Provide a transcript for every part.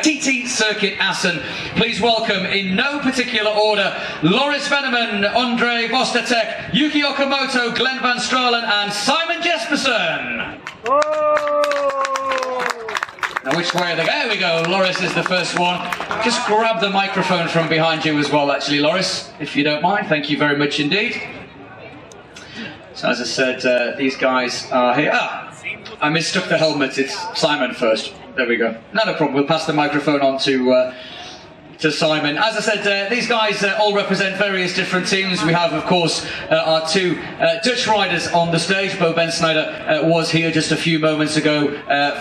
TT Circuit Assen, please welcome in no particular order Loris Veneman, Andre Vostatek, Yuki Okamoto, Glenn Van Stralen and Simon Jespersen. Now which way are they? There we go, Loris is the first one. Just grab the microphone from behind you as well actually, Loris, if you don't mind. Thank you very much indeed. So as I said, these guys are here. I mistook the helmet, it's Simon first. There we go. No problem. We'll pass the microphone on to Simon. As I said, these guys all represent various different teams. We have, of course, our two Dutch riders on the stage. Bo Bensnijder was here just a few moments ago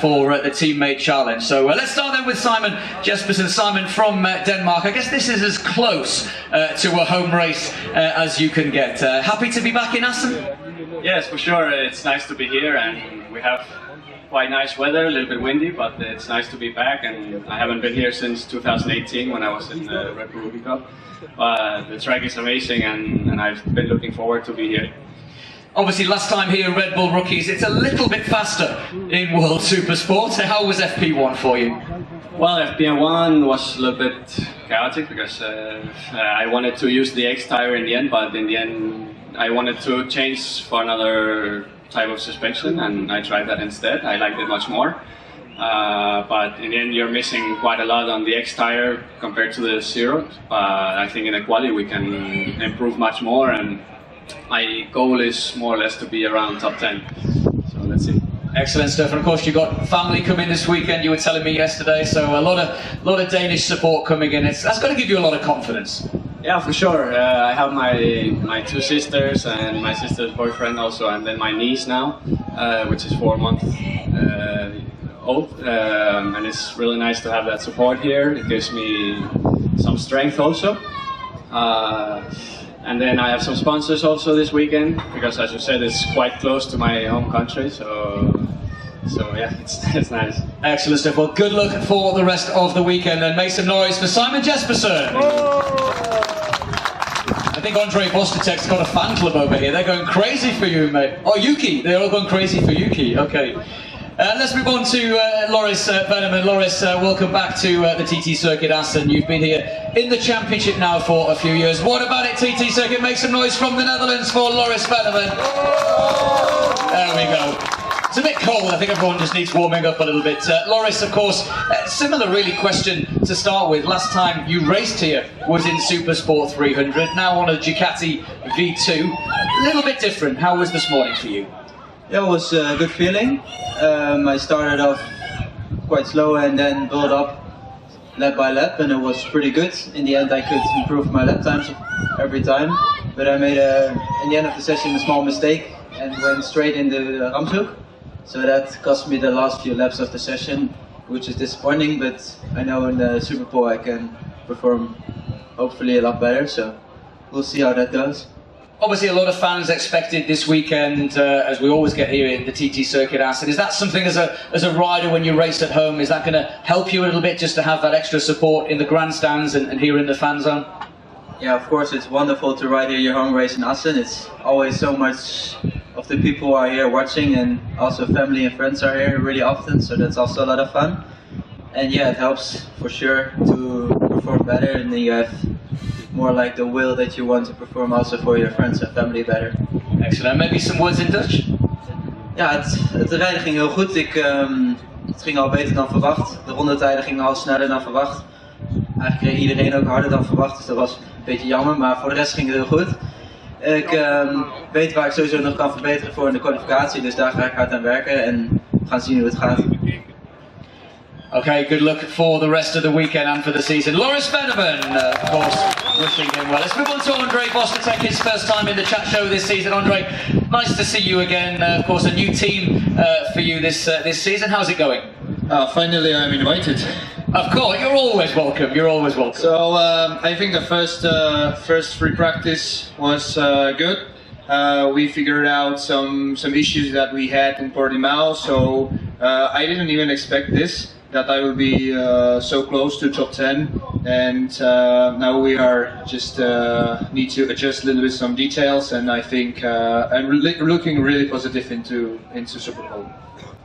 for the teammate challenge. So let's start then with Simon Jespersen. Simon from Denmark. I guess this is as close to a home race as you can get. Happy to be back in Assen? Yes, for sure. It's nice to be here, and we have quite nice weather, a little bit windy, but it's nice to be back. And I haven't been here since 2018 when I was in the Red Bull Rookie Cup. But the track is amazing, and I've been looking forward to be here. Obviously, last time here, Red Bull Rookies, it's a little bit faster in World Supersport. So how was FP1 for you? Well, FP1 was a little bit chaotic because I wanted to use the X tire in the end, but in the end I wanted to change for another type of suspension, and I tried that instead. I liked it much more. But in the end you're missing quite a lot on the X tire compared to the Zero. I think in the quali we can improve much more, and my goal is more or less to be around top 10. So let's see. Excellent stuff, and of course you've got family coming this weekend, you were telling me yesterday, so a lot of Danish support coming in. That's got to give you a lot of confidence. Yeah, for sure. I have my two sisters and my sister's boyfriend also, and then my niece now, which is 4 months old, and it's really nice to have that support here. It gives me some strength also. And then I have some sponsors also this weekend, because as you said, it's quite close to my home country, so yeah, it's nice. Excellent stuff. Well, good luck for the rest of the weekend, and make some noise for Simon Jespersen. I think Andre Vostatek's got a fan club over here. They're going crazy for you, mate. Oh, Yuki. They're all going crazy for Yuki. Okay. Let's move on to Loris Veneman. Loris, welcome back to the TT Circuit Assen. You've been here in the championship now for a few years. What about it, TT Circuit? Make some noise from the Netherlands for Loris Veneman. There we go. It's a bit cold. I think everyone just needs warming up a little bit. Loris, of course, similar really question to start with. Last time you raced here was in Supersport 300, now on a Ducati V2. A little bit different. How was this morning for you? Yeah, it was a good feeling. I started off quite slow and then built up lap by lap, and it was pretty good. In the end I could improve my lap times every time, but I made in the end of the session a small mistake and went straight into the Ramshoek. So that cost me the last few laps of the session, which is disappointing, but I know in the Superpole I can perform hopefully a lot better, so we'll see how that goes. Obviously a lot of fans expected this weekend, as we always get here in the TT Circuit Assen. Is that something as a rider when you race at home, is that going to help you a little bit just to have that extra support in the grandstands and here in the fan zone? Yeah, of course it's wonderful to ride here your home race in Assen. It's always so much of the people are here watching, and also family and friends are here really often, so that's also a lot of fun. And yeah, it helps for sure to perform better, and then you have more like the will that you want to perform also for your friends and family better. Excellent. Maybe some words in Dutch? Ja, het rijden ging heel goed. Het ging al beter dan verwacht. De rondetijden gingen al sneller dan verwacht. Eigenlijk reed iedereen ook harder dan verwacht, dus dat was een beetje jammer, maar voor de rest ging het heel goed. Ik weet waar ik sowieso nog kan verbeteren voor in de kwalificatie, dus daar ga ik hard aan werken en we gaan zien hoe het gaat. Okay, good luck for the rest of the weekend and for the season. Loris Veneman, of course, wishing him well. Let's move on to Andre Vostatek, his first time in the chat show this season. Andre, nice to see you again. Of course, a new team for you this season. How's it going? Finally, I'm invited. Of course, you're always welcome. You're always welcome. So I think the first free practice was good. We figured out some issues that we had in Portimao. So I didn't even expect this, that I will be so close to top 10, and now we are just need to adjust a little bit some details, and I think I'm looking really positive into Superpole.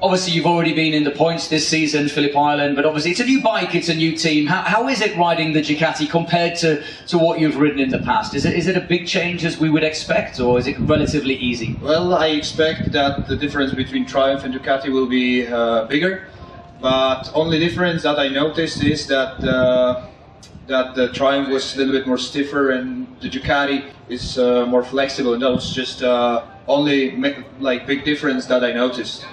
Obviously, you've already been in the points this season, Phillip Island, but obviously it's a new bike, it's a new team. How is it riding the Ducati compared to what you've ridden in the past? Is it a big change as we would expect, or is it relatively easy? Well, I expect that the difference between Triumph and Ducati will be bigger, but only difference that I noticed is that the Triumph was a little bit more stiffer and the Ducati is more flexible, and that was just only big difference that I noticed.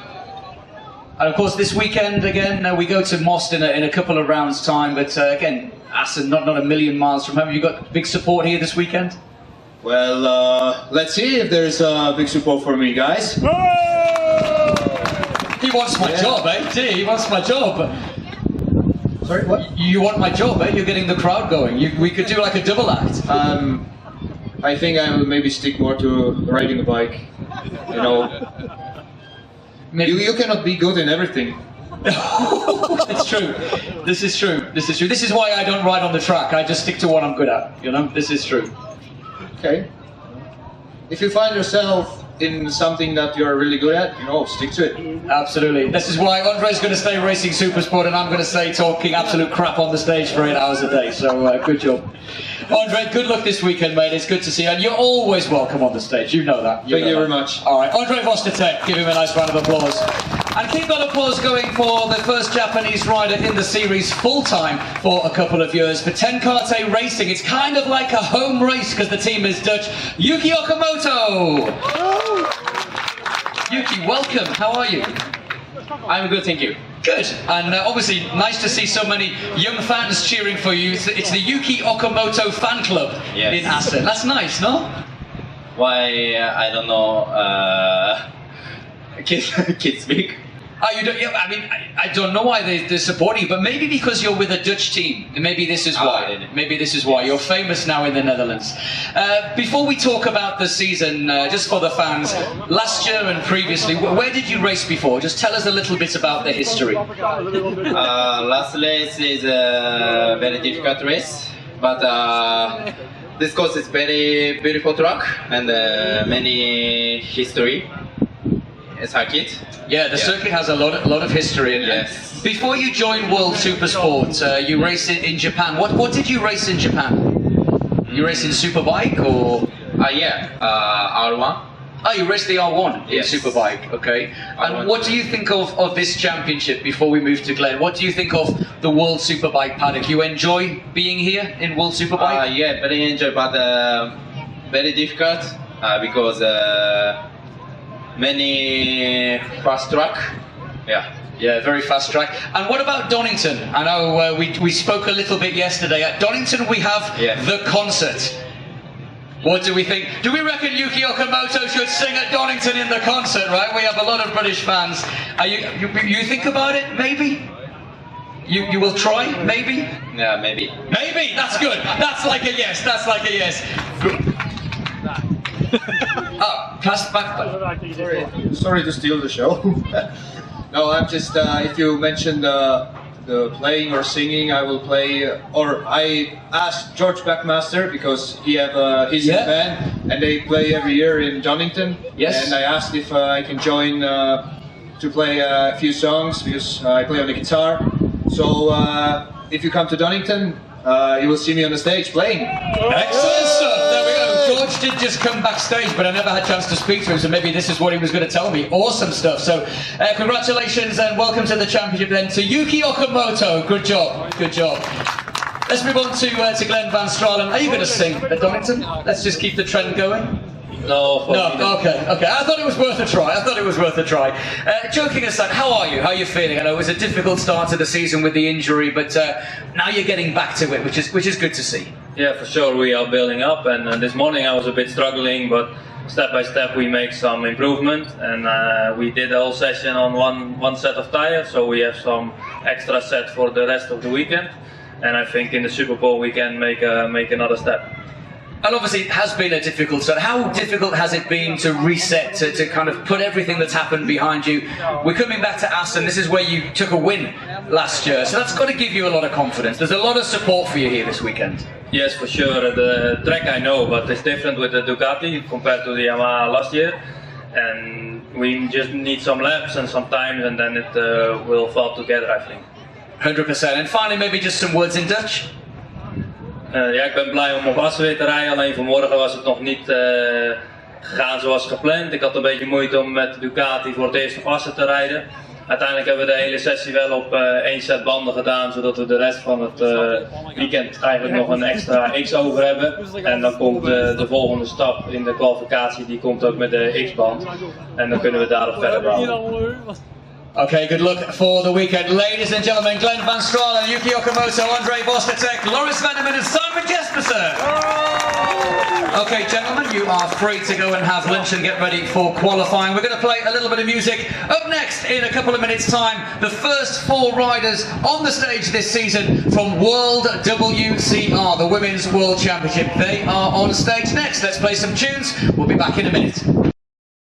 And of course, this weekend again we go to Most in a couple of rounds' time. But again, Assen not a million miles from home. You got big support here this weekend. Well, let's see if there's big support for me, guys. He wants my job, eh? Gee, he wants my job. Sorry, what? You want my job, eh? You're getting the crowd going. We could do like a double act. I think I will maybe stick more to riding a bike. You know. You cannot be good in everything. It's true. This is true. This is true. This is why I don't ride on the track. I just stick to what I'm good at. You know, this is true. Okay. If you find yourself in something that you're really good at, you know, stick to it. Absolutely. This is why Andre's going to stay racing Supersport and I'm going to stay talking absolute crap on the stage for 8 hours a day. So good job. Andre, good luck this weekend, mate. It's good to see you. And you're always welcome on the stage. You know that. Thank you very much. All right. Andre Vostertek, give him a nice round of applause. And keep that applause going for the first Japanese rider in the series full-time for a couple of years. For Tenkate Racing, it's kind of like a home race because the team is Dutch. Yuki Okamoto! Yuki, welcome. How are you? I'm good, thank you. Good. And obviously, nice to see so many young fans cheering for you. It's the Yuki Okamoto fan club in Assen. That's nice, no? Why, I don't know, kids speak. Oh, you don't? Yeah, I mean, I don't know why they're supporting you, but maybe because you're with a Dutch team. Maybe this is why. Maybe this is why. You're famous now in the Netherlands. Before we talk about the season, just for the fans, last year and previously, where did you race before? Just tell us a little bit about the history. Last race is a very difficult race, but this course is very beautiful track and many history. Circuit. Yeah, the circuit has a lot of history. And before you joined World Supersport, you raced in Japan. What did you race in Japan? You raced in Superbike or? R1. Oh, you raced the R1 in Superbike, okay. And what do you think of this championship before we move to Glenn? What do you think of the World Superbike paddock? You enjoy being here in World Superbike? Yeah, very enjoy, but very difficult because many fast track. Yeah, very fast track. And what about Donington? I know we spoke a little bit yesterday. At Donington we have the concert. What do we think? Do we reckon Yuki Okamoto should sing at Donington in the concert, right? We have a lot of British fans. You think about it, maybe? You will try, maybe? Yeah, maybe. Maybe? That's good. That's like a yes. That's like a yes. Good. Pass back. Sorry to steal the show. No, I'm just, if you mentioned the playing or singing, I will play, or I asked George Backmaster, because he's in the band, and they play every year in Donington. Yes. And I asked if I can join to play a few songs, because I play on the guitar. So if you come to Donington, you will see me on the stage playing. Excellent stuff. There we go. George did just come backstage, but I never had a chance to speak to him, so maybe this is what he was going to tell me. Awesome stuff. So congratulations and welcome to the championship then to Yuki Okamoto. Good job. Good job. Let's move on to Glenn Van Stralen. Are you going to sing at Donington? Let's just keep the trend going. No. Okay. I thought it was worth a try. Joking aside, how are you? How are you feeling? I know it was a difficult start to the season with the injury, but now you're getting back to it, which is good to see. Yeah, for sure. We are building up, and this morning I was a bit struggling, but step by step we make some improvement, and we did a whole session on one set of tires, so we have some extra set for the rest of the weekend, and I think in the Super Bowl we can make another step. And obviously it has been a difficult start. How difficult has it been to reset, to kind of put everything that's happened behind you? We're coming back to Assen. This is where you took a win last year, so that's got to give you a lot of confidence. There's a lot of support for you here this weekend. Yes, for sure. The track I know, but it's different with the Ducati compared to the Yamaha last year. And we just need some laps and some time, and then it will fall together, I think. 100%. And finally, maybe just some words in Dutch. Ja, ik ben blij om op assen weer te rijden, alleen vanmorgen was het nog niet gegaan zoals gepland. Ik had een beetje moeite om met de Ducati voor het eerst op assen te rijden. Uiteindelijk hebben we de hele sessie wel op 1 set banden gedaan, zodat we de rest van het weekend eigenlijk nog een extra X over hebben. En dan komt de volgende stap in de kwalificatie, die komt ook met de X-band. En dan kunnen we daarop verder bouwen. Okay, good luck for the weekend. Ladies and gentlemen, Glenn van Stralen, Yuki Okamoto, Andrei Voskatek, Loris Vanderman and Simon Jespersen. Okay, gentlemen, you are free to go and have lunch and get ready for qualifying. We're going to play a little bit of music. Up next, in a couple of minutes' time, the first 4 riders on the stage this season from World WCR, the Women's World Championship. They are on stage next. Let's play some tunes. We'll be back in a minute.